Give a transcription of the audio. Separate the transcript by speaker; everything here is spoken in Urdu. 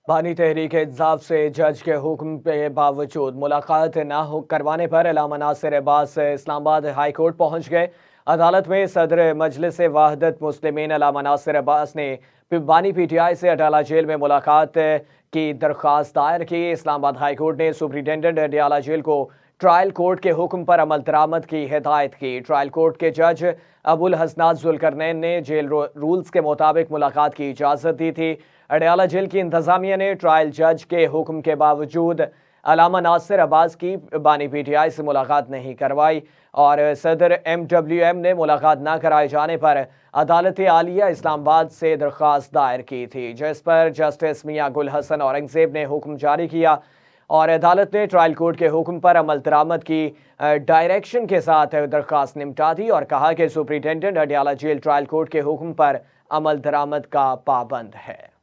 Speaker 1: بانی تحریک انصاف سے جج کے حکم کے باوجود ملاقات نہ کروانے پر علامہ ناصر عباس اسلام آباد ہائی کورٹ پہنچ گئے۔ عدالت میں صدر مجلس وحدت مسلمین علامہ ناصر عباس نے بانی پی ٹی آئی سے اڈیالہ جیل میں ملاقات کی درخواست دائر کی۔ اسلام آباد ہائی کورٹ نے سپرنٹنڈنٹ اڈیالہ جیل کو ٹرائل کورٹ کے حکم پر عمل درآمد کی ہدایت کی۔ ٹرائل کورٹ کے جج ابو الحسنات ذوالقرنین نے جیل رولز کے مطابق ملاقات کی اجازت دی تھی۔ اڈیالہ جیل کی انتظامیہ نے ٹرائل جج کے حکم کے باوجود علامہ ناصر عباس کی بانی پی ٹی آئی سے ملاقات نہیں کروائی اور صدر MWM نے ملاقات نہ کرائے جانے پر عدالت عالیہ اسلام آباد سے درخواست دائر کی تھی، جس پر جسٹس میاں گل حسن اورنگزیب نے حکم جاری کیا اور عدالت نے ٹرائل کورٹ کے حکم پر عمل درآمد کی ڈائریکشن کے ساتھ درخواست نمٹا دی اور کہا کہ superintendent Adiala jail trial court کے حکم پر عمل درآمد کا پابند ہے۔